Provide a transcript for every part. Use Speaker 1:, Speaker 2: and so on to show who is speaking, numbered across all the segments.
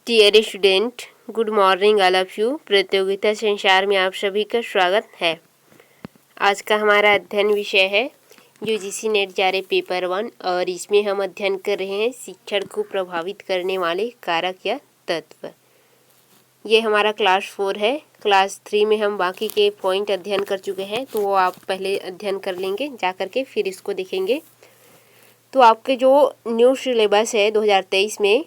Speaker 1: Dear student, good morning all of you. प्रतियोगिता संसार में आप सभी का स्वागत है। आज का हमारा अध्ययन विषय है यूजीसी नेट जारे पेपर 1 और इसमें हम अध्ययन कर रहे हैं शिक्षण को प्रभावित करने वाले कारक या तत्व। ये हमारा क्लास 4 है। क्लास 3 में हम बाकी के पॉइंट अध्ययन कर चुके हैं, तो वो आप पहले अध्ययन कर लेंगे जा करके, फिर इसको देखेंगे। तो आपके जो न्यू सिलेबस है 2023 में,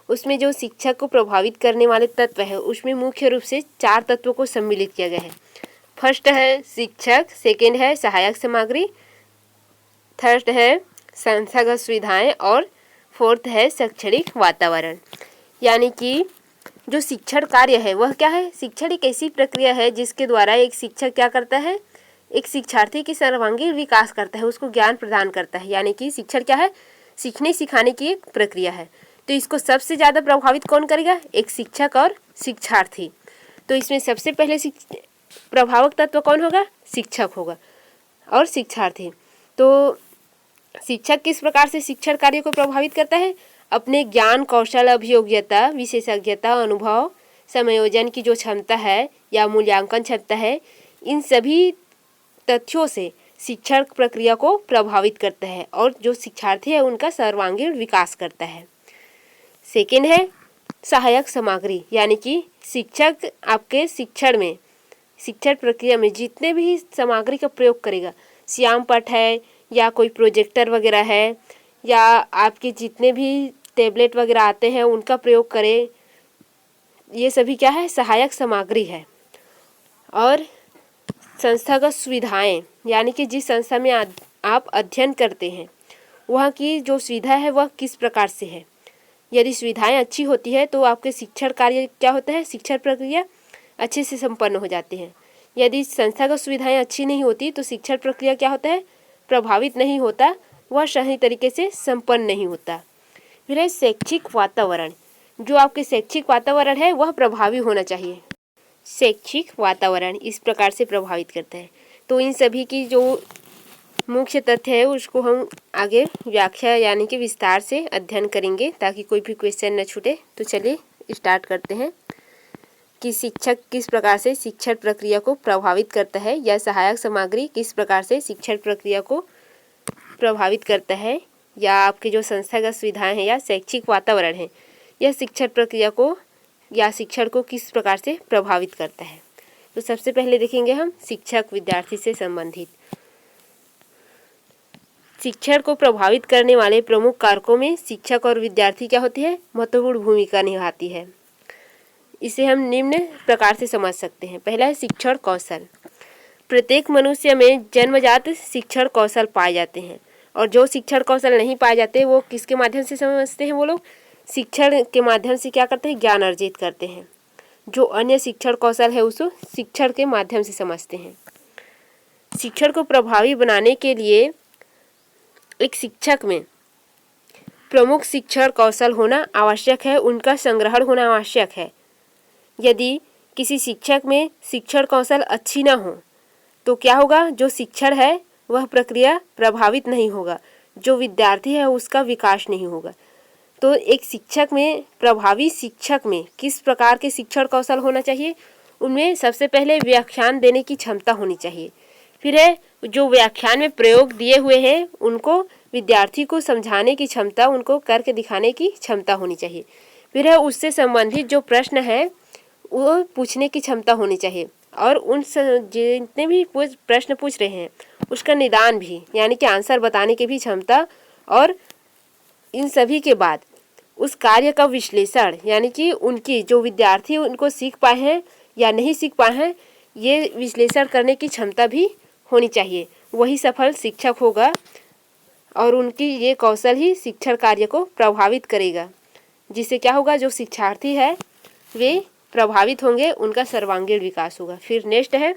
Speaker 1: उसमें जो शिक्षक को प्रभावित करने वाले तत्व है उसमें मुख्य रूप से 4 तत्वों को सम्मिलित किया गया है। फर्स्ट है शिक्षक, सेकंड है सहायक सामग्री, थर्ड है संस्थागत सुविधाएं और फोर्थ है शैक्षणिक वातावरण। यानी कि जो शिक्षण कार्य है वह क्या है? शिक्षण एक ऐसी प्रक्रिया है जिसके द्वारा एक शिक्षक क्या करता है? एक शिक्षार्थी की सर्वांगीण विकास करता है, उसको ज्ञान प्रदान करता है। यानी कि शिक्षण क्या है? सीखने सिखाने की एक प्रक्रिया है। तो इसको सबसे ज़्यादा प्रभावित कौन करेगा? एक शिक्षक और शिक्षार्थी। तो इसमें सबसे पहले प्रभावक तत्व कौन होगा? शिक्षक होगा और शिक्षार्थी। तो शिक्षक किस प्रकार से शिक्षण कार्य को प्रभावित करता है? अपने ज्ञान, कौशल, अभियोग्यता, विशेषज्ञता, अनुभव, समायोजन की जो क्षमता है या मूल्यांकन क्षमता है, इन सभी तथ्यों से शिक्षण प्रक्रिया को प्रभावित करता है और जो शिक्षार्थी है उनका सर्वांगीण विकास करता है। सेकेंड है सहायक सामग्री, यानी कि शिक्षक आपके शिक्षण प्रक्रिया में जितने भी सामग्री का प्रयोग करेगा, श्याम पट है या कोई प्रोजेक्टर वगैरह है या आपके जितने भी टैबलेट वगैरह आते हैं उनका प्रयोग करें, ये सभी क्या है? सहायक सामग्री है। और संस्थागत सुविधाएं, यानी कि जिस संस्था में आप अध्ययन करते हैं वहाँ की जो सुविधा है वह किस प्रकार से है। यदि सुविधाएं अच्छी होती है तो आपके शिक्षण कार्य क्या होता है? शिक्षण प्रक्रिया अच्छे से संपन्न हो जाती है। यदि संस्थागत सुविधाएं अच्छी नहीं होती तो शिक्षण प्रक्रिया क्या होता है? प्रभावित नहीं होता, वह सही तरीके से संपन्न नहीं होता। फिर है शैक्षिक वातावरण। जो आपके शैक्षिक वातावरण है वह प्रभावी होना चाहिए। शैक्षिक वातावरण इस प्रकार से प्रभावित करता है। तो इन सभी की जो मुख्य तथ्य है उसको हम आगे व्याख्या यानी कि विस्तार से अध्ययन करेंगे ताकि कोई भी क्वेश्चन न छूटे। तो चलिए स्टार्ट करते हैं कि शिक्षक किस प्रकार से शिक्षण प्रक्रिया को प्रभावित करता है या सहायक सामग्री किस प्रकार से शिक्षण प्रक्रिया को प्रभावित करता है या आपके जो संस्थागत सुविधाएं हैं या शैक्षिक वातावरण है यह शिक्षण प्रक्रिया को या शिक्षण को किस प्रकार से प्रभावित करता है। तो सबसे पहले देखेंगे हम शिक्षक विद्यार्थी से संबंधित। शिक्षण को प्रभावित करने वाले प्रमुख कारकों में शिक्षक और विद्यार्थी क्या होती है? महत्वपूर्ण भूमिका निभाती है। इसे हम निम्न प्रकार से समझ सकते हैं। पहला है शिक्षण कौशल। प्रत्येक मनुष्य में जन्मजात शिक्षण कौशल पाए जाते हैं और जो शिक्षण कौशल नहीं पाए जाते वो किसके माध्यम से समझते हैं? वो लोग शिक्षण के माध्यम से क्या करते हैं? ज्ञान अर्जित करते हैं। जो अन्य शिक्षण कौशल है उसको शिक्षण के माध्यम से समझते हैं। शिक्षण को प्रभावी बनाने के लिए एक शिक्षक में प्रमुख शिक्षण कौशल होना आवश्यक है, उनका संग्रहण होना आवश्यक है। यदि किसी शिक्षक में शिक्षण कौशल अच्छी ना हो तो क्या होगा? जो शिक्षण है वह प्रक्रिया प्रभावित नहीं होगा, जो विद्यार्थी है उसका विकास नहीं होगा। तो एक शिक्षक में, प्रभावी शिक्षक में किस प्रकार के शिक्षण कौशल होना चाहिए? उनमें सबसे पहले व्याख्यान देने की क्षमता होनी चाहिए। फिर है जो व्याख्यान में प्रयोग दिए हुए हैं उनको विद्यार्थी को समझाने की क्षमता, उनको करके दिखाने की क्षमता होनी चाहिए। फिर है उससे संबंधित जो प्रश्न है वो पूछने की क्षमता होनी चाहिए और उन जितने भी प्रश्न पूछ रहे हैं उसका निदान भी यानी कि आंसर बताने की भी क्षमता। और इन सभी के बाद उस कार्य का विश्लेषण यानी कि उनकी जो विद्यार्थी उनको सीख पाए हैं या नहीं सीख पाए हैं ये विश्लेषण करने की क्षमता भी होनी चाहिए। वही सफल शिक्षक होगा और उनकी ये कौशल ही शिक्षण कार्य को प्रभावित करेगा, जिससे क्या होगा? जो शिक्षार्थी है वे प्रभावित होंगे, उनका सर्वांगीण विकास होगा। फिर नेक्स्ट है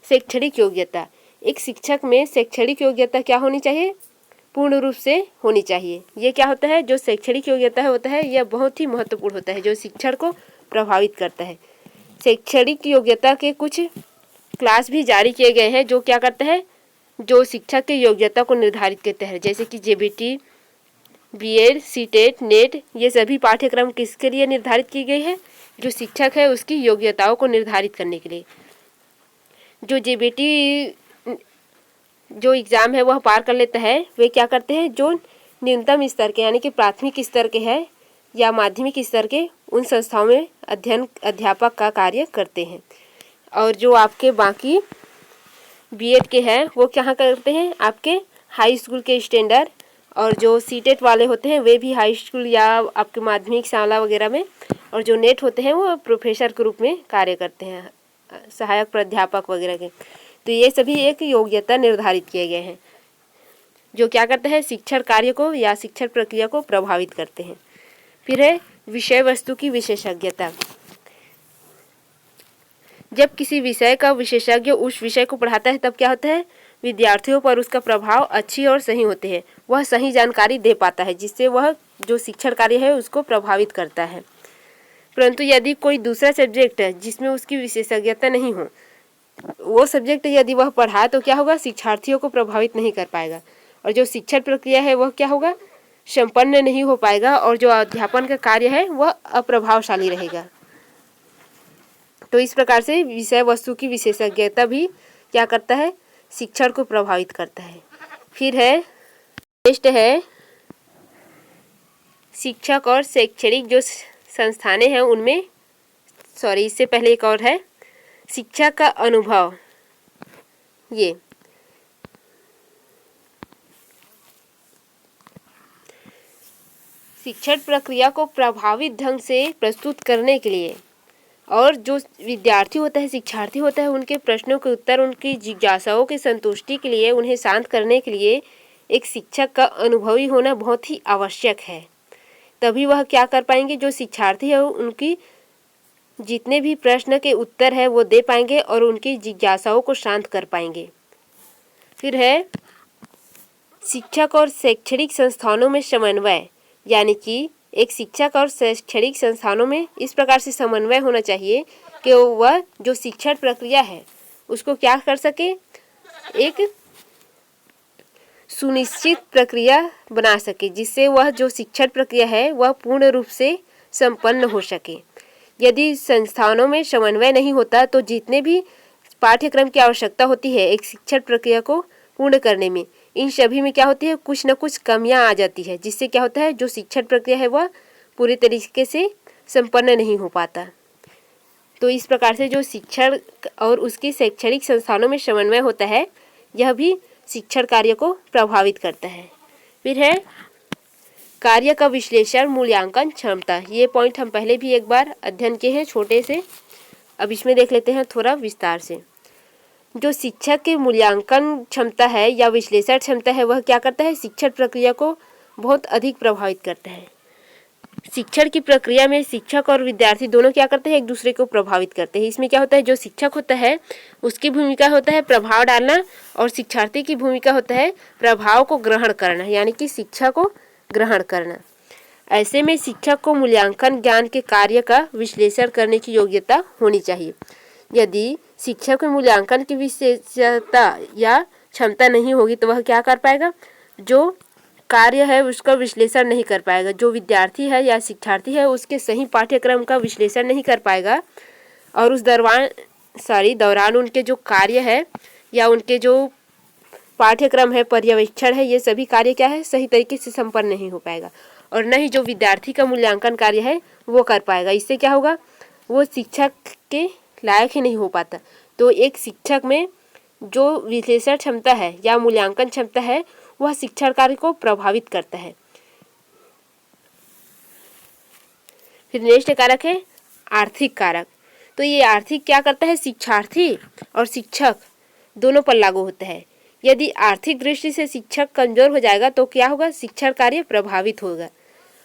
Speaker 1: शैक्षणिक योग्यता। एक शिक्षक में शैक्षणिक योग्यता क्या होनी चाहिए? पूर्ण रूप से होनी चाहिए। ये क्या होता है? जो शैक्षणिक योग्यता होता है यह बहुत ही महत्वपूर्ण होता है, जो शिक्षण को प्रभावित करता है। शैक्षणिक योग्यता के कुछ क्लास भी जारी किए गए हैं जो क्या करते हैं? जो शिक्षक की योग्यता को निर्धारित करते हैं, जैसे कि जेबीटी, बीएड, सीटेट, नेट ये सभी पाठ्यक्रम किसके लिए निर्धारित की गई है? जो शिक्षक है उसकी योग्यताओं को निर्धारित करने के लिए। जो जेबीटी जो एग्ज़ाम है वह पार कर लेता है, वे क्या करते हैं? जो न्यूनतम स्तर के यानी कि प्राथमिक स्तर के हैं या माध्यमिक स्तर के, उन संस्थाओं में अध्यापक का कार्य करते हैं। और जो आपके बाकी बीएड के हैं वो क्या करते हैं? आपके हाई स्कूल के स्टैंडर्ड, और जो सीटेट वाले होते हैं वे भी हाई स्कूल या आपके माध्यमिक शाला वगैरह में, और जो नेट होते हैं वो प्रोफेसर के रूप में कार्य करते हैं, सहायक प्राध्यापक वगैरह के। तो ये सभी एक योग्यता निर्धारित किए गए हैं जो क्या करते हैं? शिक्षण कार्य को या शिक्षण प्रक्रिया को प्रभावित करते हैं। फिर है विषय वस्तु की विशेषज्ञता। जब किसी विषय का विशेषज्ञ उस विषय को पढ़ाता है तब क्या होता है? विद्यार्थियों पर उसका प्रभाव अच्छी और सही होते हैं। वह सही जानकारी दे पाता है जिससे वह जो शिक्षण कार्य है उसको प्रभावित करता है। परंतु यदि कोई दूसरा सब्जेक्ट है जिसमें उसकी विशेषज्ञता नहीं हो, वो सब्जेक्ट यदि वह पढ़ाए तो क्या होगा? शिक्षार्थियों को प्रभावित नहीं कर पाएगा, और जो शिक्षण प्रक्रिया है वह क्या होगा? संपन्न नहीं हो पाएगा, और जो अध्यापन का कार्य है वह अप्रभावशाली रहेगा। तो इस प्रकार से विषय वस्तु की विशेषज्ञता भी क्या करता है? शिक्षण को प्रभावित करता है। फिर है नेक्स्ट है शिक्षक और शैक्षणिक जो संस्थानें हैं उनमें, इससे पहले एक और है शिक्षा का अनुभव। ये शिक्षण प्रक्रिया को प्रभावित ढंग से प्रस्तुत करने के लिए, और जो विद्यार्थी होता है, शिक्षार्थी होता है, उनके प्रश्नों के उत्तर, उनकी जिज्ञासाओं की संतुष्टि के लिए, उन्हें शांत करने के लिए एक शिक्षक का अनुभवी होना बहुत ही आवश्यक है। तभी वह क्या कर पाएंगे? जो शिक्षार्थी है उनकी जितने भी प्रश्न के उत्तर है वो दे पाएंगे और उनकी जिज्ञासाओं को शांत कर पाएंगे। फिर है शिक्षक और शैक्षणिक संस्थानों में समन्वय, यानी कि एक शिक्षक और शैक्षणिक संस्थानों में इस प्रकार से समन्वय होना चाहिए कि वह जो शिक्षण प्रक्रिया है उसको क्या कर सके? एक सुनिश्चित प्रक्रिया बना सके, जिससे वह जो शिक्षण प्रक्रिया है वह पूर्ण रूप से संपन्न हो सके। यदि संस्थानों में समन्वय नहीं होता तो जितने भी पाठ्यक्रम की आवश्यकता होती है एक शिक्षण प्रक्रिया को पूर्ण करने में, इन सभी में क्या होती है? कुछ न कुछ कमियां आ जाती है, जिससे क्या होता है? जो शिक्षण प्रक्रिया है वह पूरी तरीके से संपन्न नहीं हो पाता। तो इस प्रकार से जो शिक्षण और उसकी शैक्षणिक संस्थानों में समन्वय होता है यह भी शिक्षण कार्य को प्रभावित करता है। फिर है कार्य का विश्लेषण, मूल्यांकन क्षमता। ये पॉइंट हम पहले भी एक बार अध्ययन किए हैं छोटे से, अब इसमें देख लेते हैं थोड़ा विस्तार से। जो शिक्षक की मूल्यांकन क्षमता है या विश्लेषण क्षमता है वह क्या करता है? शिक्षण प्रक्रिया को बहुत अधिक प्रभावित करता है। शिक्षण की प्रक्रिया में शिक्षक और विद्यार्थी दोनों क्या करते हैं? एक दूसरे को प्रभावित करते हैं। इसमें क्या होता है? जो शिक्षक होता है उसकी भूमिका होता है प्रभाव डालना, और शिक्षार्थी की भूमिका होता है प्रभाव को ग्रहण करना, यानी कि शिक्षा को ग्रहण करना। ऐसे में शिक्षक को मूल्यांकन ज्ञान के कार्य का विश्लेषण करने की योग्यता होनी चाहिए। यदि शिक्षक में मूल्यांकन की विशेषता या क्षमता नहीं होगी तो वह क्या कर पाएगा? जो कार्य है उसका विश्लेषण नहीं कर पाएगा। जो विद्यार्थी है या शिक्षार्थी है उसके सही पाठ्यक्रम का विश्लेषण नहीं कर पाएगा, और उस दौरान उनके जो कार्य है या उनके जो पाठ्यक्रम है, पर्यवेक्षण है, ये सभी कार्य क्या है? सही तरीके से संपन्न नहीं हो पाएगा, और न ही जो विद्यार्थी का मूल्यांकन कार्य है वो कर पाएगा। इससे क्या होगा? वो शिक्षक के लायक ही नहीं हो पाता। तो एक शिक्षक में जो विश्लेषण क्षमता है या मूल्यांकन क्षमता है वह शिक्षण कार्य को प्रभावित करता है। फिर नेक्स्ट कारक है आर्थिक कारक। तो ये आर्थिक क्या करता है? शिक्षार्थी और शिक्षक दोनों पर लागू होता है। यदि आर्थिक दृष्टि से शिक्षक कमजोर हो जाएगा तो क्या होगा? शिक्षण कार्य प्रभावित होगा,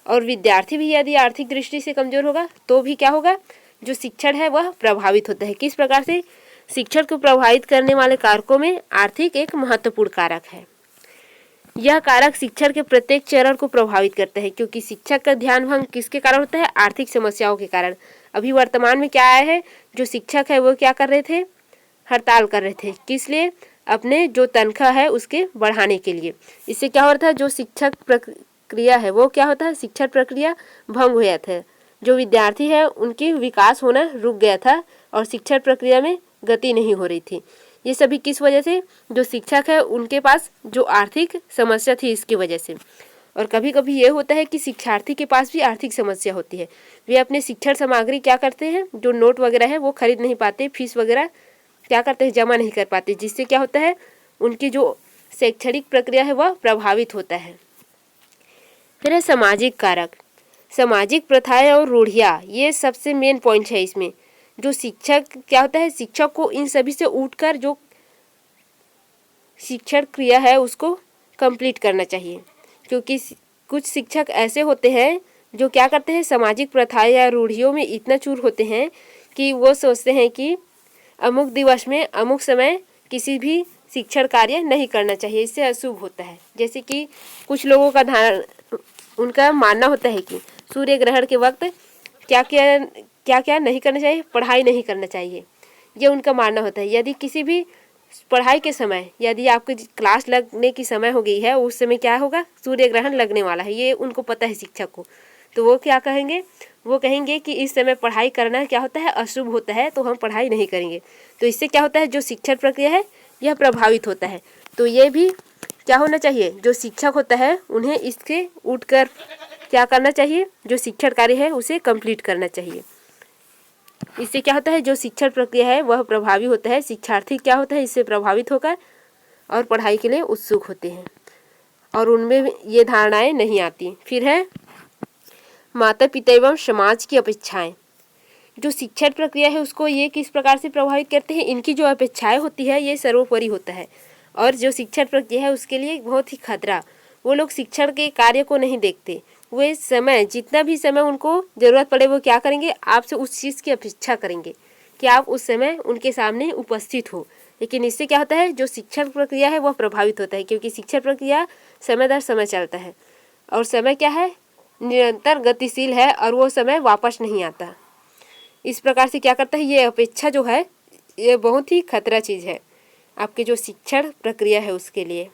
Speaker 1: और विद्यार्थी भी यदि आर्थिक दृष्टि से कमजोर होगा तो भी क्या होगा? जो शिक्षण है वह प्रभावित होता है। किस प्रकार से? शिक्षण को प्रभावित करने वाले कारकों में आर्थिक एक महत्वपूर्ण कारक है। यह कारक शिक्षण के प्रत्येक चरण को प्रभावित करता है, क्योंकि शिक्षक का ध्यान भंग किसके कारण होता है? आर्थिक समस्याओं के कारण। अभी वर्तमान में क्या आया है? जो शिक्षक है वो क्या कर रहे थे? हड़ताल कर रहे थे। किस लिए? अपने जो तनख्वाह है उसके बढ़ाने के लिए। इससे क्या हो रहा था? जो शिक्षक प्रक्रिया है वो क्या होता है, शिक्षण प्रक्रिया भंग हो जाता है। जो विद्यार्थी है उनकी विकास होना रुक गया था और शिक्षण प्रक्रिया में गति नहीं हो रही थी। ये सभी किस वजह से, जो शिक्षक है उनके पास जो आर्थिक समस्या थी इसकी वजह से। और कभी कभी ये होता है कि शिक्षार्थी के पास भी आर्थिक समस्या होती है। वे अपने शिक्षण सामग्री क्या करते हैं, जो नोट वगैरह है वो खरीद नहीं पाते, फीस वगैरह क्या करते हैं, जमा नहीं कर पाते, जिससे क्या होता है उनकी जो शैक्षणिक प्रक्रिया है वह प्रभावित होता है। फिर है सामाजिक कारक। सामाजिक प्रथाएं और रूढ़ियाँ, ये सबसे मेन पॉइंट है इसमें। जो शिक्षक क्या होता है, शिक्षक को इन सभी से उठकर जो शिक्षण क्रिया है उसको कंप्लीट करना चाहिए। क्योंकि कुछ शिक्षक ऐसे होते हैं जो क्या करते हैं, सामाजिक प्रथाएं या रूढ़ियों में इतना चूर होते हैं कि वो सोचते हैं कि अमुक दिवस में अमुक समय किसी भी शिक्षण कार्य नहीं करना चाहिए, इससे अशुभ होता है। जैसे कि कुछ लोगों का उनका मानना होता है कि सूर्य ग्रहण के वक्त क्या क्या नहीं करना चाहिए, पढ़ाई नहीं करना चाहिए, ये उनका मानना होता है। यदि किसी भी पढ़ाई के समय यदि आपकी क्लास लगने की समय हो गई है, उस समय क्या होगा, सूर्य ग्रहण लगने वाला है, ये उनको पता है शिक्षक को, तो वो क्या कहेंगे, वो कहेंगे कि इस समय पढ़ाई करना क्या होता है, अशुभ होता है, तो हम पढ़ाई नहीं करेंगे। तो इससे क्या होता है, जो शिक्षण प्रक्रिया है यह प्रभावित होता है। तो ये भी क्या होना चाहिए, जो शिक्षक होता है उन्हें इससे उठकर क्या करना चाहिए, जो शिक्षण कार्य है उसे कंप्लीट करना चाहिए। इससे क्या होता है, जो शिक्षण प्रक्रिया है वह प्रभावी होता है। शिक्षार्थी क्या होता है, इससे प्रभावित होकर और पढ़ाई के लिए उत्सुक होते हैं और उनमें ये धारणाएं नहीं आती। फिर है माता पिता एवं समाज की अपेक्षाएं। जो शिक्षण प्रक्रिया है उसको ये किस प्रकार से प्रभावित करते हैं, इनकी जो अपेक्षाएं होती है ये सर्वोपरि होता है। और जो शिक्षण प्रक्रिया है उसके लिए बहुत ही खतरा, वो लोग शिक्षण के कार्य को नहीं देखते। वे समय, जितना भी समय उनको ज़रूरत पड़े वो क्या करेंगे, आपसे उस चीज़ की अपेक्षा करेंगे कि आप उस समय उनके सामने उपस्थित हो। लेकिन इससे क्या होता है, जो शिक्षण प्रक्रिया है वह प्रभावित होता है, क्योंकि शिक्षण प्रक्रिया समय दर समय चलता है और समय क्या है, निरंतर गतिशील है और वो समय वापस नहीं आता। इस प्रकार से क्या करता है, ये अपेक्षा जो है ये बहुत ही खतरा चीज़ है आपके जो शिक्षण प्रक्रिया है उसके लिए।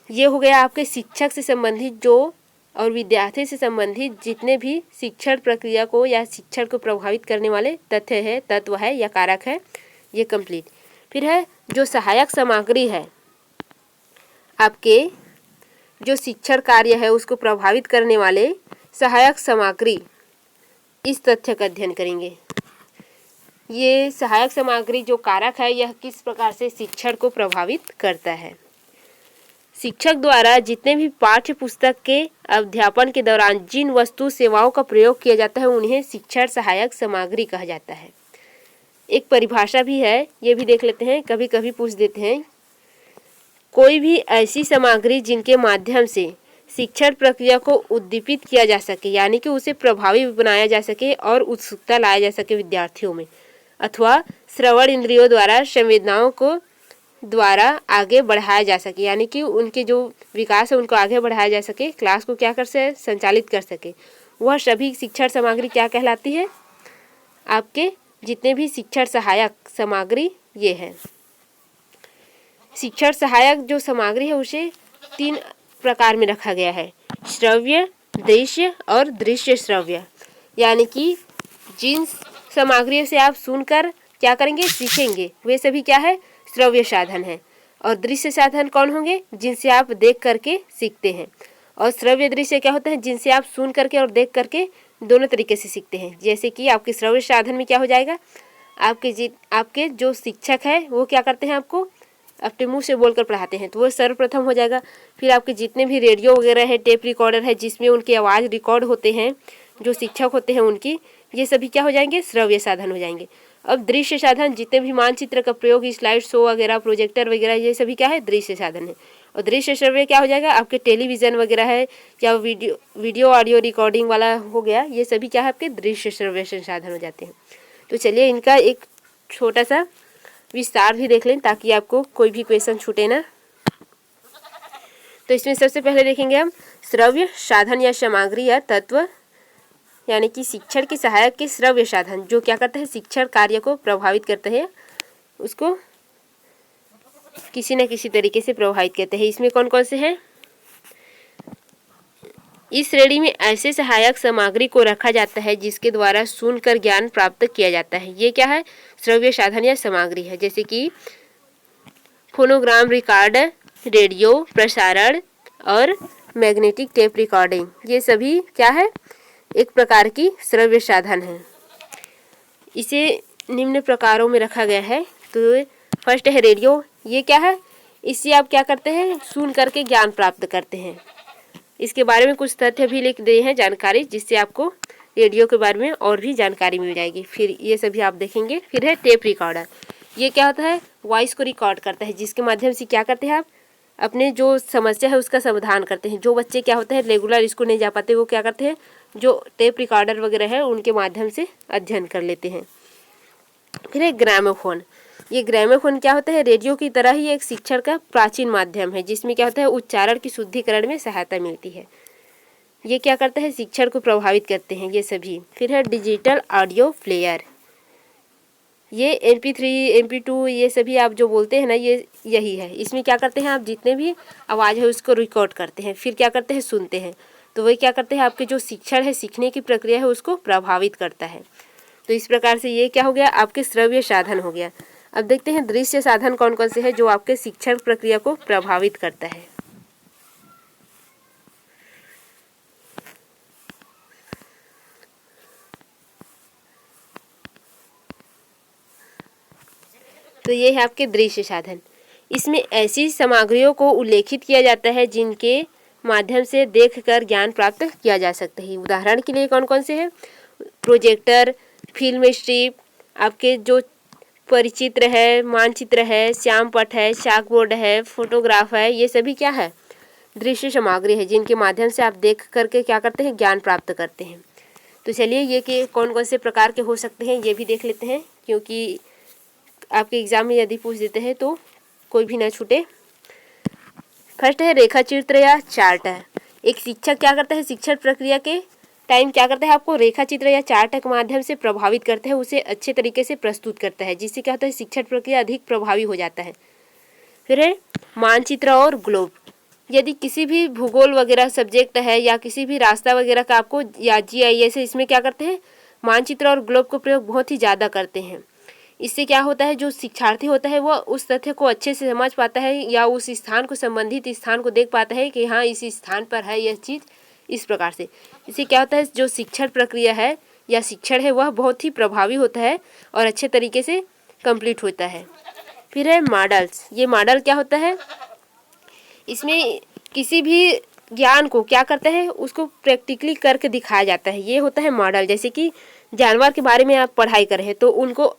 Speaker 1: ये हो गया आपके शिक्षक से संबंधित जो और विद्यार्थी से संबंधित जितने भी शिक्षण प्रक्रिया को या शिक्षण को प्रभावित करने वाले तथ्य है, तत्व है या कारक है, ये कंप्लीट। फिर है जो सहायक सामग्री है, आपके जो शिक्षण कार्य है उसको प्रभावित करने वाले सहायक सामग्री, इस तथ्य का अध्ययन करेंगे। ये सहायक सामग्री जो कारक है यह किस प्रकार से शिक्षण को प्रभावित करता है। शिक्षक द्वारा जितने भी पाठ्य पुस्तक के अध्यापन के दौरान जिन वस्तु सेवाओं का प्रयोग किया जाता है उन्हें शिक्षण सहायक सामग्री कहा जाता है। एक परिभाषा भी है, ये भी देख लेते हैं, कभी कभी पूछ देते हैं। कोई भी ऐसी सामग्री जिनके माध्यम से शिक्षण प्रक्रिया को उद्दीपित किया जा सके, यानी कि उसे प्रभावी बनाया जा सके और उत्सुकता लाया जा सके विद्यार्थियों में, अथवा श्रवण इंद्रियों द्वारा संवेदनाओं को द्वारा आगे बढ़ाया जा सके, यानी कि उनके जो विकास है उनको आगे बढ़ाया जा सके, क्लास को क्या कर सके, संचालित कर सके, वह सभी शिक्षण सामग्री क्या कहलाती है, आपके जितने भी शिक्षण सहायक सामग्री ये है। शिक्षण सहायक जो सामग्री है उसे 3 प्रकार में रखा गया है, श्रव्य, दृश्य और दृश्य श्रव्य। यानी कि जिन सामग्रियों से आप सुनकर क्या करेंगे, सीखेंगे, वे सभी क्या है, श्रव्य साधन है। और दृश्य साधन कौन होंगे, जिनसे आप देख करके सीखते हैं। और श्रव्य दृश्य क्या होता है, जिनसे आप सुन करके और देख करके दोनों तरीके से सीखते हैं। जैसे कि आपके श्रव्य साधन में क्या हो जाएगा, आपके जो शिक्षक है वो क्या करते हैं, आपको अपने मुंह से बोलकर पढ़ाते हैं, तो वो सर्वप्रथम हो जाएगा। फिर आपके जितने भी रेडियो वगैरह है, टेप रिकॉर्डर है, जिसमें उनकी आवाज़ रिकॉर्ड होते हैं, जो शिक्षक होते हैं उनकी, ये सभी क्या हो जाएंगे, श्रव्य साधन हो जाएंगे। अब दृश्य साधन, जितने भी मानचित्र का प्रयोग, स्लाइड शो वगैरह, प्रोजेक्टर वगैरह, ये सभी क्या है, दृश्य साधन है। और दृश्य श्रव्य क्या हो जाएगा, आपके टेलीविज़न वगैरह है या वीडियो ऑडियो रिकॉर्डिंग वाला हो गया, ये सभी क्या है, आपके दृश्य श्रव्य साधन हो जाते हैं। तो चलिए इनका एक छोटा सा विस्तार भी देख लें ताकि आपको कोई भी क्वेश्चन छूटे ना। तो इसमें सबसे पहले देखेंगे हम श्रव्य साधन या सामग्री या तत्व, यानी कि शिक्षण के सहायक के श्रव्य साधन जो क्या करता है, शिक्षण कार्य को प्रभावित करता है, उसको किसी न किसी तरीके से प्रभावित करते हैं। इसमें कौन कौन से हैं, इस श्रेणी में ऐसे सहायक सामग्री को रखा जाता है जिसके द्वारा सुनकर ज्ञान प्राप्त किया जाता है। ये क्या है? श्रव्य साधन या सामग्री है, जैसे कि फोनोग्राम रिकॉर्ड, रेडियो प्रसारण और मैग्नेटिक टेप रिकॉर्डिंग। ये सभी क्या है? एक प्रकार की श्रव्य साधन है। इसे निम्न प्रकारों में रखा गया है। तो फर्स्ट है रेडियो। ये क्या है? इससे आप क्या करते हैं? सुन करके ज्ञान प्राप्त करते हैं। इसके बारे में कुछ तथ्य भी लिख दिए हैं, जानकारी, जिससे आपको रेडियो के बारे में और भी जानकारी मिल जाएगी। फिर ये सभी आप देखेंगे। फिर है टेप रिकॉर्डर। ये क्या होता है? वॉइस को रिकॉर्ड करता है, जिसके माध्यम से क्या करते हैं आप? अपने जो समस्या है उसका समाधान करते हैं। जो बच्चे क्या होते हैं रेगुलर स्कूल नहीं जा पाते, वो क्या करते हैं? जो टेप रिकॉर्डर वगैरह है उनके माध्यम से अध्ययन कर लेते हैं। फिर है ग्रामोफोन। ये ग्रामोफोन क्या होता है? रेडियो की तरह ही एक शिक्षण का प्राचीन माध्यम है, जिसमें क्या होता है? उच्चारण की शुद्धिकरण में सहायता मिलती है। ये क्या करता है? शिक्षण को प्रभावित करते हैं ये सभी। फिर है डिजिटल ऑडियो प्लेयर। ये MP3 MP2 ये सभी आप जो बोलते हैं ना, ये यही है। इसमें क्या करते हैं आप? जितने भी आवाज़ है उसको रिकॉर्ड करते हैं, फिर क्या करते हैं? सुनते हैं। तो वही क्या करते हैं? आपके जो शिक्षण है, सीखने की प्रक्रिया है, उसको प्रभावित करता है। तो इस प्रकार से ये क्या हो गया? आपके श्रव्य साधन हो गया। अब देखते हैं दृश्य साधन कौन कौन से हैं जो आपके शिक्षण प्रक्रिया को प्रभावित करता है। तो ये है आपके दृश्य साधन। इसमें ऐसी सामग्रियों को उल्लेखित किया जाता है जिनके माध्यम से देखकर ज्ञान प्राप्त किया जा सकता है। उदाहरण के लिए कौन कौन से हैं? प्रोजेक्टर, फिल्म स्ट्रिप, आपके जो परिचित्र है, मानचित्र है, श्यामपट्ट है, चाकबोर्ड है, फोटोग्राफ है, ये सभी क्या है? दृश्य सामग्री है, जिनके माध्यम से आप देख करके क्या करते हैं? ज्ञान प्राप्त करते हैं। तो चलिए ये कि कौन कौन से प्रकार के हो सकते हैं ये भी देख लेते हैं, क्योंकि आपके एग्जाम में यदि पूछ देते हैं तो कोई भी ना छूटे। फर्स्ट है रेखा चित्र या चार्ट। एक शिक्षक क्या करता है? शिक्षण प्रक्रिया के टाइम क्या करता है? आपको रेखा चित्र या चार्ट के माध्यम से प्रभावित करता है, उसे अच्छे तरीके से प्रस्तुत करता है, जिससे क्या होता है? शिक्षण प्रक्रिया अधिक प्रभावी हो जाता है। फिर है मानचित्र और ग्लोब। यदि किसी भी भूगोल वगैरह सब्जेक्ट है या किसी भी रास्ता वगैरह का आपको, या GIS है, इसमें क्या करते हैं? मानचित्र और ग्लोब का प्रयोग बहुत ही ज़्यादा करते हैं। इससे क्या होता है? जो शिक्षार्थी होता है वह उस तथ्य को अच्छे से समझ पाता है, या उस स्थान को, संबंधित स्थान को देख पाता है कि हाँ इस स्थान पर है यह चीज़, इस प्रकार से। इससे क्या होता है? जो शिक्षण प्रक्रिया है या शिक्षण है वह बहुत ही प्रभावी होता है और अच्छे तरीके से कंप्लीट होता है। फिर है मॉडल्स। ये मॉडल क्या होता है? इसमें किसी भी ज्ञान को क्या करते हैं? उसको प्रैक्टिकली करके दिखाया जाता है, ये होता है मॉडल। जैसे कि जानवर के बारे में आप पढ़ाई कर रहे हैं तो उनको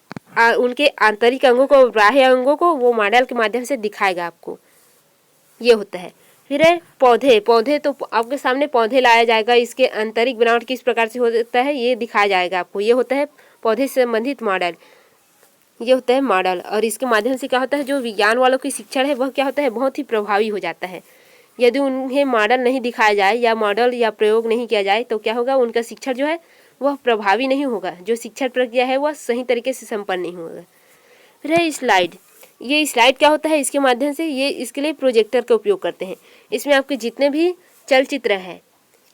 Speaker 1: उनके आंतरिक अंगों को, बाह्य अंगों को वो मॉडल के माध्यम से दिखाएगा आपको, ये होता है। फिर है पौधे। पौधे तो आपके सामने पौधे लाया जाएगा, इसके आंतरिक बनावट किस प्रकार से होता है ये दिखाया जाएगा आपको, ये होता है पौधे से संबंधित मॉडल, ये होता है मॉडल। और इसके माध्यम से क्या होता है? जो विज्ञान वालों की शिक्षण है वह क्या होता है? बहुत ही प्रभावी हो जाता है। यदि उन्हें मॉडल नहीं दिखाया जाए या मॉडल या प्रयोग नहीं किया जाए तो क्या होगा? उनका शिक्षण जो है वह प्रभावी नहीं होगा, जो शिक्षण प्रक्रिया है वह सही तरीके से संपन्न नहीं होगा। फिर है स्लाइड। ये स्लाइड क्या होता है? इसके माध्यम से ये इसके लिए प्रोजेक्टर का उपयोग करते हैं। इसमें आपके जितने भी चलचित्र है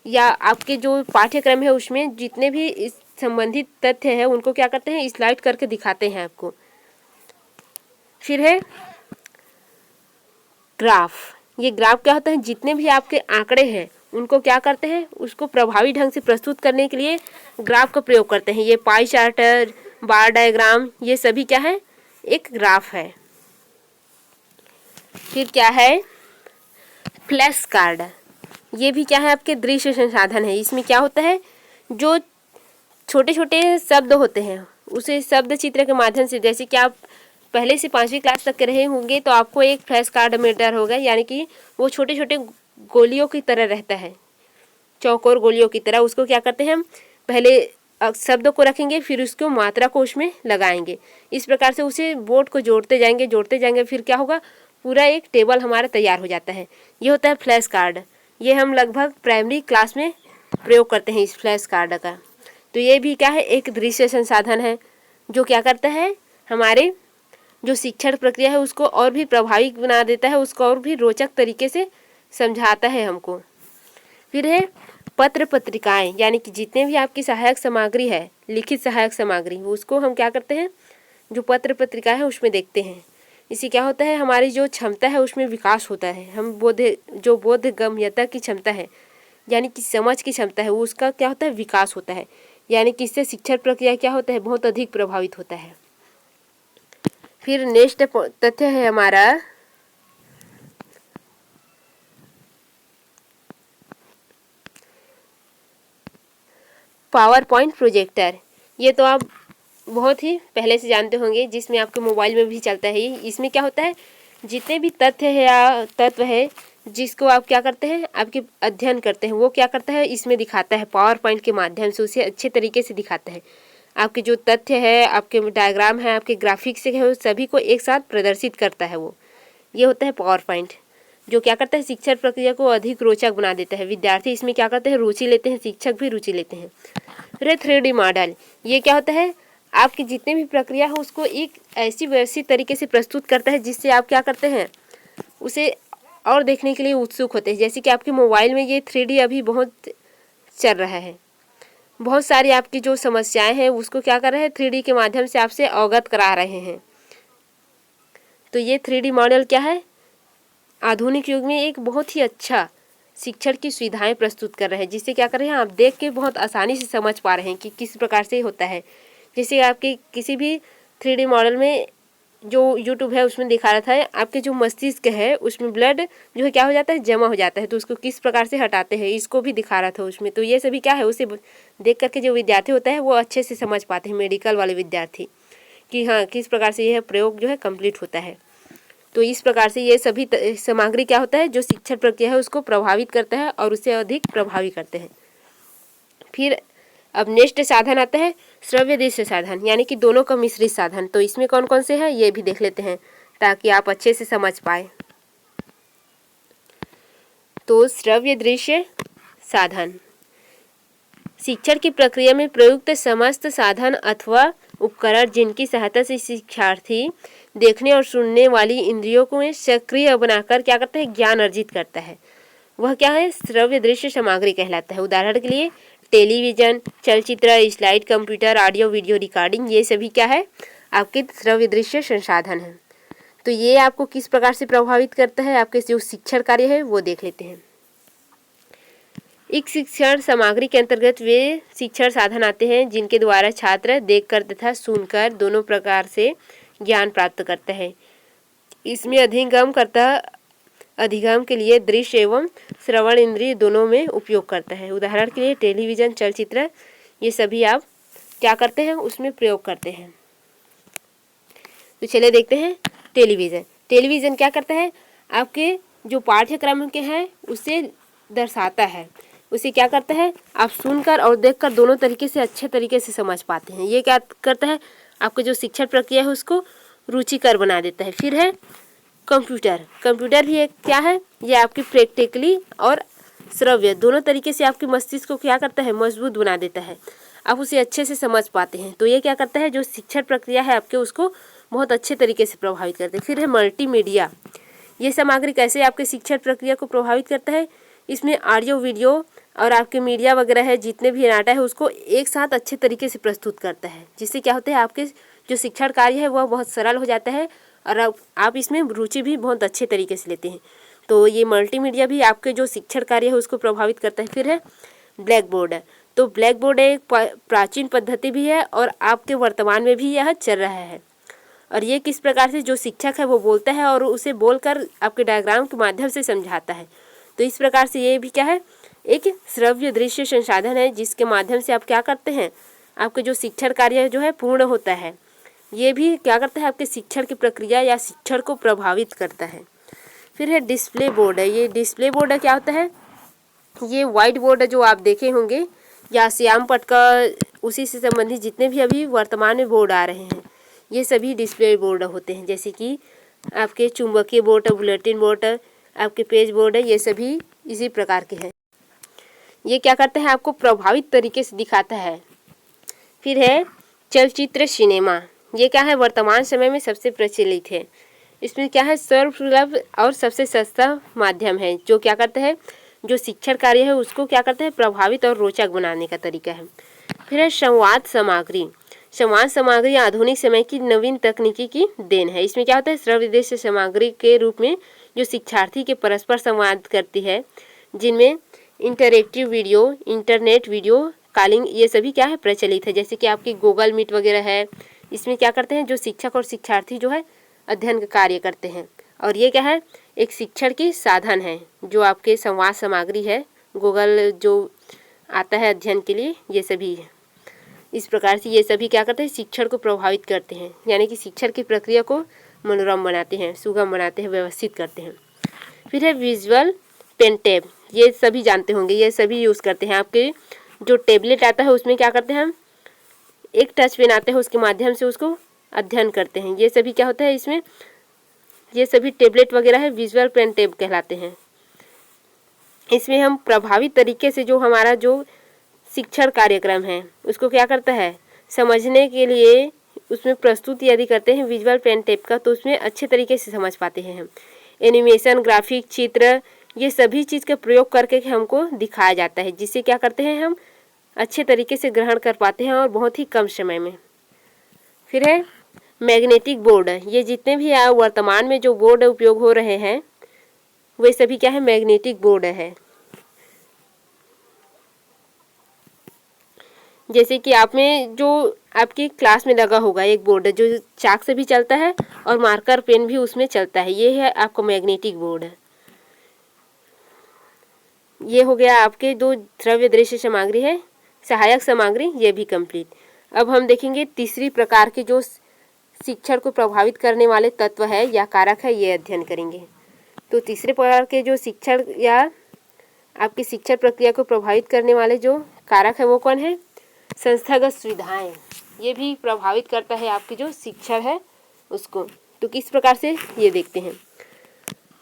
Speaker 1: या आपके जो पाठ्यक्रम है उसमें जितने भी इस संबंधित तथ्य है उनको क्या करते हैं? स्लाइड करके दिखाते हैं आपको। फिर है ग्राफ। ये ग्राफ क्या होता है? जितने भी आपके आंकड़े हैं उनको क्या करते हैं? उसको प्रभावी ढंग से प्रस्तुत करने के लिए ग्राफ का प्रयोग करते हैं। ये पाई चार्टर, बार डायग्राम, ये सभी क्या है? एक ग्राफ है। फिर क्या है? Flash card. ये भी क्या है? आपके दृश्य संसाधन है। इसमें क्या होता है? जो छोटे छोटे शब्द होते हैं उसे शब्द चित्र के माध्यम से, जैसे कि आप पहले से 5वीं क्लास तक के रहे होंगे तो आपको एक फ्लैश कार्ड मीटर होगा, यानी कि वो छोटे छोटे गोलियों की तरह रहता है, चौकोर गोलियों की तरह। उसको क्या करते हैं? हम पहले शब्दों को रखेंगे, फिर उसको मात्रा को उसमें लगाएंगे, इस प्रकार से उसे बोर्ड को जोड़ते जाएंगे, फिर क्या होगा? पूरा एक टेबल हमारा तैयार हो जाता है। ये होता है फ्लैश कार्ड। ये हम लगभग प्राइमरी क्लास में प्रयोग करते हैं इस फ्लैश कार्ड का। तो ये भी क्या है? एक दृश्य संसाधन है जो क्या करता है? हमारे जो शिक्षण प्रक्रिया है उसको और भी प्रभावी बना देता है, उसको और भी रोचक तरीके से समझाता है हमको। फिर है पत्र पत्रिकाएं यानी कि जितने भी आपकी सहायक सामग्री है, लिखित सहायक सामग्री, उसको हम क्या करते हैं, जो पत्र पत्रिका है उसमें देखते हैं। इससे क्या होता है, हमारी जो क्षमता है उसमें विकास होता है। हम बोधगम्यता की क्षमता है यानी कि समझ की क्षमता है, उसका क्या होता है, विकास होता है। यानी कि इससे शिक्षण प्रक्रिया क्या होता है, बहुत अधिक प्रभावित होता है। फिर नेक्स्ट तथ्य है हमारा पावर पॉइंट प्रोजेक्टर। ये तो आप बहुत ही पहले से जानते होंगे, जिसमें आपके मोबाइल में भी चलता है। इसमें क्या होता है, जितने भी तथ्य है या तत्व है जिसको आप क्या करते हैं, आपके अध्ययन करते हैं, वो क्या करता है, इसमें दिखाता है। पावर पॉइंट के माध्यम से उसे अच्छे तरीके से दिखाता है। आपके जो तथ्य है, आपके डायग्राम है, आपके ग्राफिक्स है, सभी को एक साथ प्रदर्शित करता है वो। ये होता है पावर पॉइंट, जो क्या करता है, शिक्षण प्रक्रिया को अधिक रोचक बना देता है। विद्यार्थी इसमें क्या करते हैं, रुचि लेते हैं, शिक्षक भी रुचि लेते हैं। फिर 3D मॉडल, ये क्या होता है, आपकी जितने भी प्रक्रिया है उसको एक ऐसी व्यवस्थित तरीके से प्रस्तुत करता है जिससे आप क्या करते हैं, उसे और देखने के लिए उत्सुक होते हैं। जैसे कि आपके मोबाइल में ये 3D अभी बहुत चल रहा है, बहुत सारी आपकी जो समस्याएं हैं उसको क्या कर रहे हैं, 3D के माध्यम से आपसे अवगत करा रहे हैं। तो ये 3D मॉडल क्या है, आधुनिक युग में एक बहुत ही अच्छा शिक्षण की सुविधाएं प्रस्तुत कर रहे हैं, जिससे क्या कर रहे हैं, आप देख के बहुत आसानी से समझ पा रहे हैं कि किस प्रकार से होता है। जैसे आपके किसी भी 3D मॉडल में जो यूट्यूब है उसमें दिखा रहा था, आपके जो मस्तिष्क है उसमें ब्लड जो है क्या हो जाता है, जमा हो जाता है, तो उसको किस प्रकार से हटाते हैं इसको भी दिखा रहा था उसमें। तो ये सभी क्या है, उसे देख करके जो विद्यार्थी होता है वो अच्छे से समझ पाते हैं, मेडिकल वाले विद्यार्थी, कि हाँ किस प्रकार से यह प्रयोग जो है कंप्लीट होता है। तो इस प्रकार से ये सभी सामग्री क्या होता है, जो शिक्षण प्रक्रिया है उसको प्रभावित करता है और उसे अधिक प्रभावी करते हैं। फिर अब नेक्स्ट साधन आता है श्रव्य दृश्य साधन, यानी कि दोनों का मिश्रित साधन। तो इसमें कौन कौन से हैं ये भी देख लेते हैं ताकि आप अच्छे से समझ पाए। तो श्रव्य दृश्य साधन शिक्षण की प्रक्रिया में प्रयुक्त समस्त साधन अथवा उपकरण जिनकी सहायता से शिक्षार्थी देखने और सुनने वाली इंद्रियों को सक्रिय बनाकर क्या करता है, ज्ञान अर्जित करता है, वह क्या है, श्रव्य दृश्य सामग्री कहलाता है। उदाहरण के लिए टेलीविजन, चलचित्र, slide, computer, audio video recording, ये सभी क्या है, आपके श्रव्य दृश्य संसाधन है। तो ये आपको किस प्रकार से प्रभावित करता है, आपके जो शिक्षण कार्य है वो देख लेते हैं। एक शिक्षण सामग्री के अंतर्गत वे शिक्षण साधन आते हैं जिनके द्वारा छात्र देखकर तथा सुनकर दोनों प्रकार से ज्ञान प्राप्त करता है। इसमें अधिगम के लिए दृश्य एवं श्रवण इंद्रिय दोनों में उपयोग करता है। उदाहरण के लिए टेलीविजन, चलचित्र, ये सभी आप क्या करते हैं, उसमें प्रयोग करते हैं। तो चलिए देखते हैं टेलीविज़न। टेलीविज़न क्या करता है, आपके जो पाठ्यक्रम के हैं उसे दर्शाता है, उसे क्या करता है, आप सुनकर और देखकर दोनों तरीके से अच्छे तरीके से समझ पाते हैं। ये क्या करता है, आपको जो शिक्षण प्रक्रिया है उसको रुचिकर बना देता है। फिर है कंप्यूटर। कंप्यूटर भी एक क्या है, ये आपकी प्रैक्टिकली और श्रव्य दोनों तरीके से आपके मस्तिष्क को क्या करता है, मजबूत बना देता है, आप उसे अच्छे से समझ पाते हैं। तो ये क्या करता है, जो शिक्षण प्रक्रिया है आपके उसको बहुत अच्छे तरीके से प्रभावित करते हैं। फिर है मल्टीमीडिया। ये सामग्री कैसे आपके शिक्षण प्रक्रिया को प्रभावित करता है, इसमें ऑडियो वीडियो और आपके मीडिया वगैरह है, जितने भी डाटा है उसको एक साथ अच्छे तरीके से प्रस्तुत करता है, जिससे क्या होता है, आपके जो शिक्षण कार्य है वह बहुत सरल हो जाता है और आप इसमें रुचि भी बहुत अच्छे तरीके से लेते हैं। तो ये मल्टीमीडिया भी आपके जो शिक्षण कार्य है उसको प्रभावित करता है। फिर है ब्लैक बोर्ड। तो ब्लैक बोर्ड एक प्राचीन पद्धति भी है और आपके वर्तमान में भी यह चल रहा है। और ये किस प्रकार से जो शिक्षक है वो बोलता है और उसे बोलकर आपके डायग्राम के माध्यम से समझाता है। तो इस प्रकार से ये भी क्या है, एक श्रव्य दृश्य संसाधन है, जिसके माध्यम से आप क्या करते हैं, आपके जो शिक्षण कार्य जो है पूर्ण होता है। ये भी क्या करता है, आपके शिक्षण की प्रक्रिया या शिक्षण को प्रभावित करता है। फिर है डिस्प्ले बोर्ड है। ये डिस्प्ले बोर्ड क्या होता है, ये वाइट बोर्ड जो आप देखे होंगे या श्याम पट का उसी से संबंधित जितने भी अभी वर्तमान में बोर्ड आ रहे हैं ये सभी डिस्प्ले बोर्ड होते हैं। जैसे कि आपके चुंबकीय बोर्ड, बुलेटिन बोर्ड, आपके पेज बोर्ड है, ये सभी इसी प्रकार के हैं। ये क्या करते हैं, आपको प्रभावित तरीके से दिखाता है। फिर है चलचित्र सिनेमा। ये क्या है, वर्तमान समय में सबसे प्रचलित है। इसमें क्या है, सर्वसुलभ और सबसे सस्ता माध्यम है, जो क्या करता है, जो शिक्षण कार्य है उसको क्या करता है, प्रभावित और रोचक बनाने का तरीका है। फिर है संवाद सामग्री। संवाद सामग्री आधुनिक समय की नवीन तकनीकी की देन है। इसमें क्या होता है, श्रव्य दृश्य सामग्री के रूप में जो शिक्षार्थी के परस्पर संवाद करती है, जिनमें interactive video, internet video calling, ये सभी क्या है, प्रचलित है। जैसे कि आपकी गूगल मीट वगैरह है। इसमें क्या करते हैं, जो शिक्षक और शिक्षार्थी जो है अध्ययन का कार्य करते हैं, और ये क्या है, एक शिक्षण की साधन है। जो आपके संवाद सामग्री है, गूगल जो आता है अध्ययन के लिए, ये सभी है। इस प्रकार से ये सभी क्या करते हैं, शिक्षण को प्रभावित करते हैं, यानी कि शिक्षण की प्रक्रिया को मनोरम बनाते हैं, सुगम बनाते हैं, व्यवस्थित करते हैं। फिर है विजुअल पेन टैब। ये सभी जानते होंगे, ये सभी यूज़ करते हैं। आपके जो टेबलेट आता है उसमें क्या करते हैं हम, एक टच पेन आता है, उसके माध्यम से उसको अध्ययन करते हैं। ये सभी क्या होता है इसमें, ये सभी टेबलेट वगैरह है, विजुअल पेन टैब कहलाते हैं। इसमें हम प्रभावी तरीके से जो हमारा जो शिक्षण कार्यक्रम है उसको क्या करता है, समझने के लिए उसमें प्रस्तुत यदि करते हैं विजुअल पेन टैब का, तो उसमें अच्छे तरीके से समझ पाते हैं हम। एनिमेशन, ग्राफिक, चित्र, ये सभी चीज़ का प्रयोग करके हमको दिखाया जाता है, जिससे क्या करते हैं हम अच्छे तरीके से ग्रहण कर पाते हैं और बहुत ही कम समय में। फिर है मैग्नेटिक बोर्ड। ये जितने भी वर्तमान में जो बोर्ड उपयोग हो रहे हैं वे सभी क्या है, मैग्नेटिक बोर्ड है। जैसे कि आप में जो आपकी क्लास में लगा होगा एक बोर्ड जो चाक से भी चलता है और मार्कर पेन भी उसमें चलता है, ये है आपका मैग्नेटिक बोर्ड है। ये हो गया आपके दो श्रव्य दृश्य सामग्री है, सहायक सामग्री, ये भी कंप्लीट। अब हम देखेंगे तीसरी प्रकार के जो शिक्षण को प्रभावित करने वाले तत्व है या कारक है, ये अध्ययन करेंगे। तो तीसरे प्रकार के जो शिक्षण या आपकी शिक्षण प्रक्रिया को प्रभावित करने वाले जो कारक है वो कौन है, संस्थागत सुविधाएं। ये भी प्रभावित करता है आपकी जो शिक्षण है उसको। तो किस प्रकार से ये देखते हैं।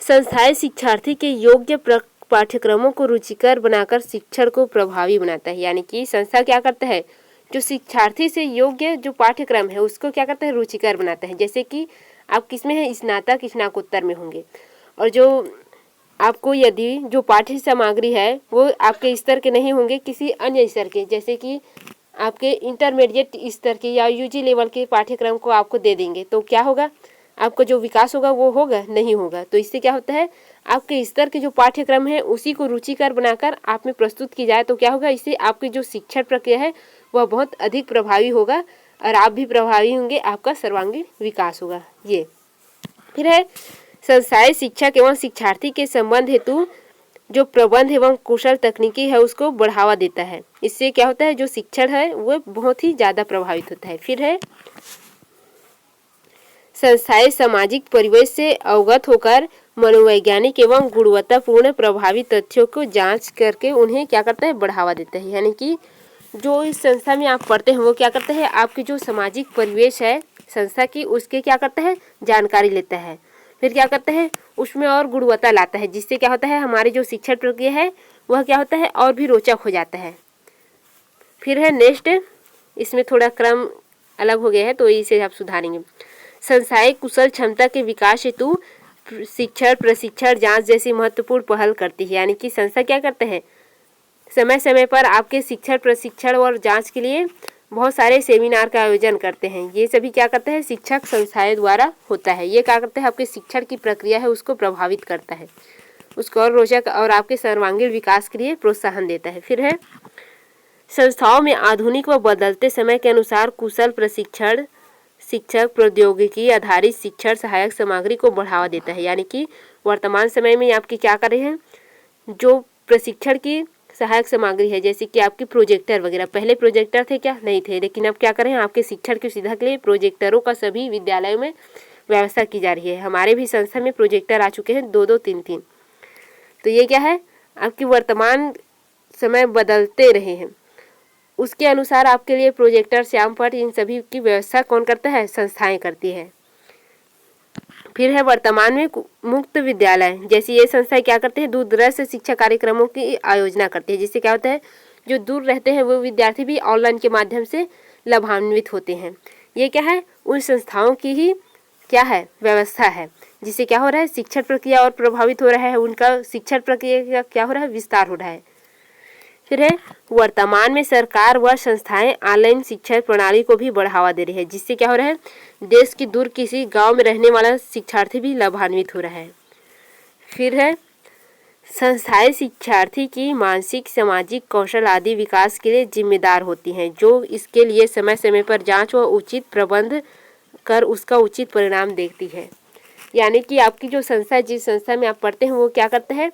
Speaker 1: संस्थाएं शिक्षार्थी के योग्य पाठ्यक्रमों को रुचिकर बनाकर शिक्षण को प्रभावी बनाता है। यानी कि संस्था क्या करता है, जो शिक्षार्थी से योग्य जो पाठ्यक्रम है उसको क्या करता है, रुचिकर बनाता है। जैसे कि आप किस में है, स्नातक स्नातकोत्तर में होंगे, और जो आपको यदि जो पाठ्य सामग्री है वो आपके स्तर के नहीं होंगे, किसी अन्य स्तर के, जैसे कि आपके इंटरमीडिएट स्तर के या यूजी लेवल के पाठ्यक्रम को आपको दे देंगे, तो क्या होगा, आपका जो विकास होगा वो होगा नहीं होगा। तो इससे क्या होता है, आपके स्तर के जो पाठ्यक्रम है उसी को रुचिकर बनाकर आप में प्रस्तुत की जाए तो क्या होगा, इससे आपकी जो शिक्षण प्रक्रिया है वह बहुत अधिक प्रभावी होगा और आप भी प्रभावी होंगे, आपका सर्वांगीण विकास होगा। ये फिर है संस्थाएं शिक्षक एवं शिक्षार्थी के संबंध हेतु जो प्रबंध एवं कुशल तकनीकी है उसको बढ़ावा देता है। इससे क्या होता है, जो शिक्षण है वो बहुत ही ज़्यादा प्रभावित होता है। फिर है संस्थाएं सामाजिक परिवेश से अवगत होकर मनोवैज्ञानिक एवं गुणवत्तापूर्ण प्रभावी तथ्यों को जांच करके उन्हें क्या करता है, बढ़ावा देता है। यानी कि जो इस संस्था में आप पढ़ते हैं वो क्या करता है, आपकी जो सामाजिक परिवेश है संस्था की उसके क्या करता है, जानकारी लेता है। फिर क्या करता है, उसमें और गुणवत्ता लाता है, जिससे क्या होता है, हमारी जो शिक्षण प्रक्रिया है वह क्या होता है, और भी रोचक हो जाता है। फिर है नेक्स्ट, इसमें थोड़ा क्रम अलग हो गया है तो इसे आप सुधारेंगे। संस्थाएं कुशल क्षमता के विकास हेतु शिक्षण, प्रशिक्षण, जांच जैसी महत्वपूर्ण पहल करती है। यानी कि संस्था क्या करते हैं, समय समय पर आपके शिक्षण, प्रशिक्षण और जांच के लिए बहुत सारे सेमिनार का आयोजन करते हैं। ये सभी क्या करते हैं, शिक्षक संस्थाएं द्वारा होता है। ये क्या करते हैं, आपके शिक्षण की प्रक्रिया है उसको प्रभावित करता है, उसको और रोचक और आपके सर्वांगीण विकास के लिए प्रोत्साहन देता है। फिर है संस्थाओं में आधुनिक व बदलते समय के अनुसार कुशल प्रशिक्षण, शिक्षक, प्रौद्योगिकी आधारित शिक्षण सहायक सामग्री को बढ़ावा देता है। यानी कि वर्तमान समय में आपकी क्या कर रहे हैं, जो प्रशिक्षण की सहायक सामग्री है, जैसे कि आपकी प्रोजेक्टर वगैरह, पहले प्रोजेक्टर थे क्या, नहीं थे, लेकिन अब क्या करें, आपके शिक्षण की सुविधा के लिए प्रोजेक्टरों का सभी विद्यालयों में व्यवस्था की जा रही है। हमारे भी संस्था में प्रोजेक्टर आ चुके हैं, 2-2, 3-3। तो ये क्या है, आपकी वर्तमान समय बदलते रहे हैं उसके अनुसार आपके लिए प्रोजेक्टर, श्यामपट्ट, इन सभी की व्यवस्था कौन करता है, संस्थाएं करती है। फिर है वर्तमान में मुक्त विद्यालय, जैसे ये संस्थाएं क्या करते हैं, दूर दराज से शिक्षा कार्यक्रमों की आयोजना करती है, जिससे क्या होता है, जो दूर रहते हैं वो विद्यार्थी भी ऑनलाइन के माध्यम से लाभान्वित होते हैं। ये क्या है, उन संस्थाओं की ही क्या है, व्यवस्था है जिससे क्या हो रहा है, शिक्षण प्रक्रिया और प्रभावित हो रहा है, उनका शिक्षण प्रक्रिया का क्या हो रहा है, विस्तार हो रहा है। फिर है, वर्तमान में सरकार व संस्थाएं ऑनलाइन शिक्षा प्रणाली को भी बढ़ावा दे रही है, जिससे क्या हो रहा है, देश की दूर किसी गांव में रहने वाला शिक्षार्थी भी लाभान्वित हो रहा है। फिर है, संस्थाएं शिक्षार्थी की मानसिक, सामाजिक कौशल आदि विकास के लिए जिम्मेदार होती हैं, जो इसके लिए समय समय पर जांच व उचित प्रबंध कर उसका उचित परिणाम देखती है। यानी कि आपकी जो संस्था, जिस संस्था में आप पढ़ते हैं, वो क्या करता है,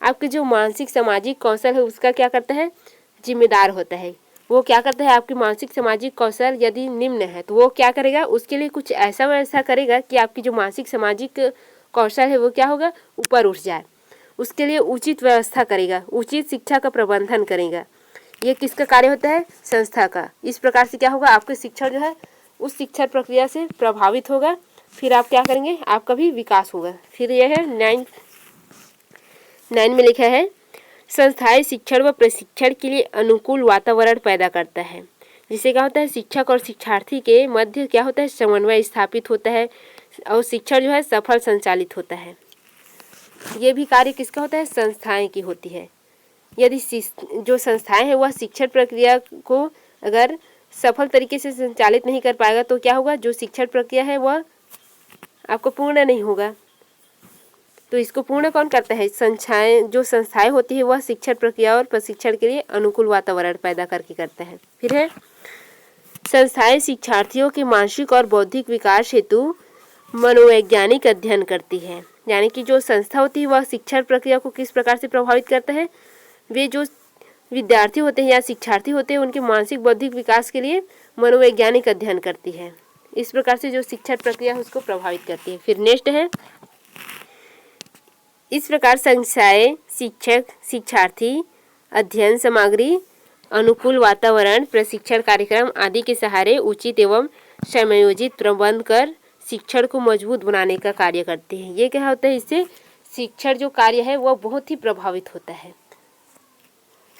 Speaker 1: आपके जो मानसिक सामाजिक कौशल है उसका क्या करता है, जिम्मेदार होता है। वो क्या करता है, आपकी मानसिक सामाजिक कौशल यदि निम्न है तो वो क्या करेगा, उसके लिए कुछ ऐसा वैसा करेगा कि आपकी जो मानसिक सामाजिक कौशल है वो क्या होगा, ऊपर उठ जाए। उसके लिए उचित व्यवस्था करेगा, उचित शिक्षा का प्रबंधन करेगा। ये किसका कार्य होता है, संस्था का। इस प्रकार से क्या होगा, आपकी शिक्षा जो है उस शिक्षा प्रक्रिया से प्रभावित होगा। फिर आप क्या करेंगे, आपका भी विकास होगा। फिर यह है 9 में लिखा है, संस्थाएं शिक्षण व प्रशिक्षण के लिए अनुकूल वातावरण पैदा करता है, जिससे क्या होता है, शिक्षक और शिक्षार्थी के मध्य क्या होता है, समन्वय स्थापित होता है और शिक्षण जो है सफल संचालित होता है। ये भी कार्य किसका होता है, संस्थाएं की होती है। यदि जो संस्थाएं हैं वह शिक्षण प्रक्रिया को अगर सफल तरीके से संचालित नहीं कर पाएगा तो क्या होगा, जो शिक्षण प्रक्रिया है वह आपको पूर्ण नहीं होगा। तो इसको पूर्ण कौन करता है, जो संस्थाएं होती है वह शिक्षण प्रक्रिया और प्रशिक्षण के लिए अनुकूल वातावरण पैदा करके करता है। फिर है, संस्थाएं शिक्षार्थियों के मानसिक और बौद्धिक विकास हेतु मनोवैज्ञानिक अध्ययन करती है। यानी कि जो संस्था होती है वह शिक्षण प्रक्रिया को किस प्रकार से प्रभावित करता है, वे जो विद्यार्थी होते हैं या शिक्षार्थी होते हैं उनके मानसिक बौद्धिक विकास के लिए मनोवैज्ञानिक अध्ययन करती है। इस प्रकार से जो शिक्षण प्रक्रिया है उसको प्रभावित करती है। फिर नेक्स्ट है, इस प्रकार संस्थाएं शिक्षक, शिक्षार्थी, अध्ययन सामग्री, अनुकूल वातावरण, प्रशिक्षण कार्यक्रम आदि के सहारे उचित एवं समयोजित प्रबंध कर शिक्षण को मजबूत बनाने का कार्य करते हैं। ये क्या होता है, इससे शिक्षण जो कार्य है वह बहुत ही प्रभावित होता है।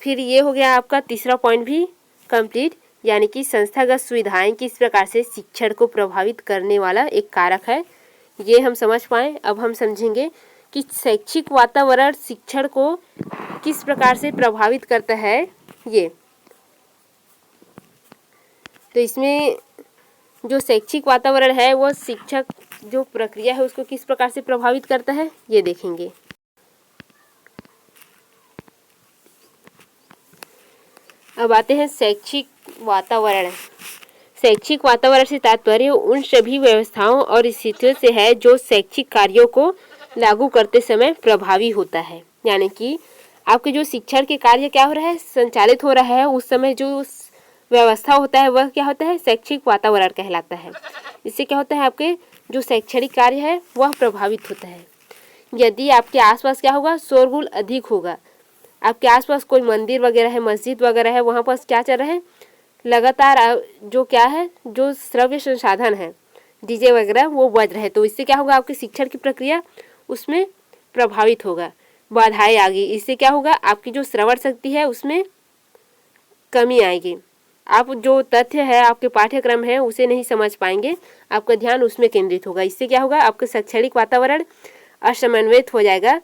Speaker 1: फिर ये हो गया आपका तीसरा पॉइंट भी कंप्लीट, यानी कि संस्थागत सुविधाएं किस प्रकार से शिक्षण को प्रभावित करने वाला एक कारक है, ये हम समझ पाए। अब हम समझेंगे कि शैक्षिक वातावरण शिक्षण को किस प्रकार से प्रभावित करता है। ये तो इसमें जो शैक्षिक वातावरण है वो शिक्षक जो प्रक्रिया है उसको किस प्रकार से प्रभावित करता है, ये देखेंगे। अब आते हैं शैक्षिक वातावरण। शैक्षिक वातावरण से तात्पर्य उन सभी व्यवस्थाओं और स्थितियों से है जो शैक्षिक कार्यों को लागू करते समय प्रभावी होता है। यानी कि आपके जो शिक्षण के कार्य क्या हो रहा है, संचालित हो रहा है, उस समय जो व्यवस्था होता है वह क्या होता है, शैक्षिक वातावरण कहलाता है। इससे क्या होता है, आपके जो शैक्षणिक कार्य है वह प्रभावित होता है। यदि आपके आसपास क्या होगा, शोरगुल अधिक होगा, आपके आसपास कोई मंदिर वगैरह है, मस्जिद वगैरह है, वहाँ पर क्या चल रहा है, लगातार जो क्या है, जो श्रव्य संसाधन है, डीजे वगैरह वो बज रहे हैं, तो इससे क्या होगा, आपकी शिक्षण की प्रक्रिया उसमें प्रभावित होगा, बाधाएं आ गई। इससे क्या होगा, आपकी जो श्रवण शक्ति है उसमें कमी आएगी। आप जो तथ्य है, आपके पाठ्यक्रम है उसे नहीं समझ पाएंगे, आपका ध्यान उसमें केंद्रित होगा। इससे क्या होगा, आपका शैक्षणिक वातावरण असमन्वित हो जाएगा,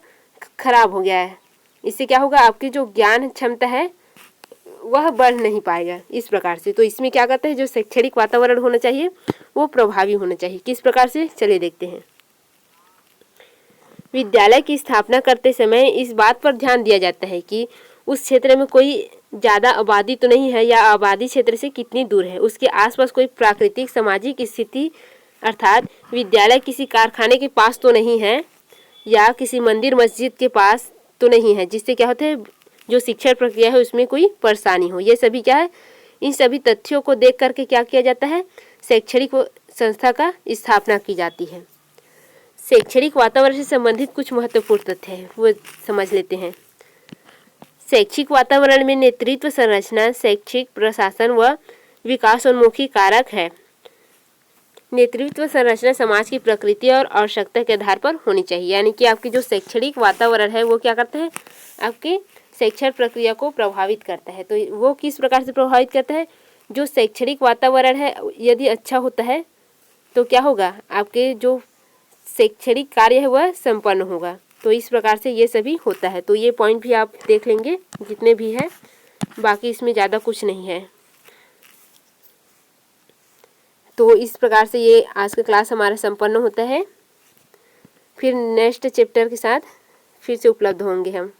Speaker 1: खराब हो गया है। इससे क्या होगा, आपकी जो ज्ञान क्षमता है वह बढ़ नहीं पाएगा इस प्रकार से। तो इसमें क्या करते हैं, जो शैक्षणिक वातावरण होना चाहिए वो प्रभावी होना चाहिए। किस प्रकार से, चलिए देखते हैं। विद्यालय की स्थापना करते समय इस बात पर ध्यान दिया जाता है कि उस क्षेत्र में कोई ज़्यादा आबादी तो नहीं है या आबादी क्षेत्र से कितनी दूर है, उसके आसपास कोई प्राकृतिक सामाजिक स्थिति, अर्थात विद्यालय किसी कारखाने के पास तो नहीं है या किसी मंदिर मस्जिद के पास तो नहीं है, जिससे क्या होता है, जो शिक्षण प्रक्रिया है उसमें कोई परेशानी हो। ये सभी क्या है, इन सभी तथ्यों को देख करके क्या किया जाता है, शैक्षणिक संस्था का स्थापना की जाती है। शैक्षणिक वातावरण से संबंधित कुछ महत्वपूर्ण तथ्य हैं, वो समझ लेते हैं। शैक्षिक वातावरण में नेतृत्व संरचना शैक्षिक प्रशासन व विकासोन्मुखी कारक है। नेतृत्व संरचना समाज की प्रकृति और आवश्यकता के आधार पर होनी चाहिए। यानी कि आपकी जो शैक्षणिक वातावरण है वो क्या करता है, आपकी शैक्षण प्रक्रिया को प्रभावित करता है। तो वो किस प्रकार से प्रभावित करता है, जो शैक्षणिक वातावरण है यदि अच्छा होता है तो क्या होगा, आपके जो शैक्षणिक कार्य है वह संपन्न होगा। तो इस प्रकार से ये सभी होता है। तो ये पॉइंट भी आप देख लेंगे जितने भी है, बाकी इसमें ज़्यादा कुछ नहीं है। तो इस प्रकार से ये आज का क्लास हमारा संपन्न होता है। फिर नेक्स्ट चैप्टर के साथ फिर से उपलब्ध होंगे हम।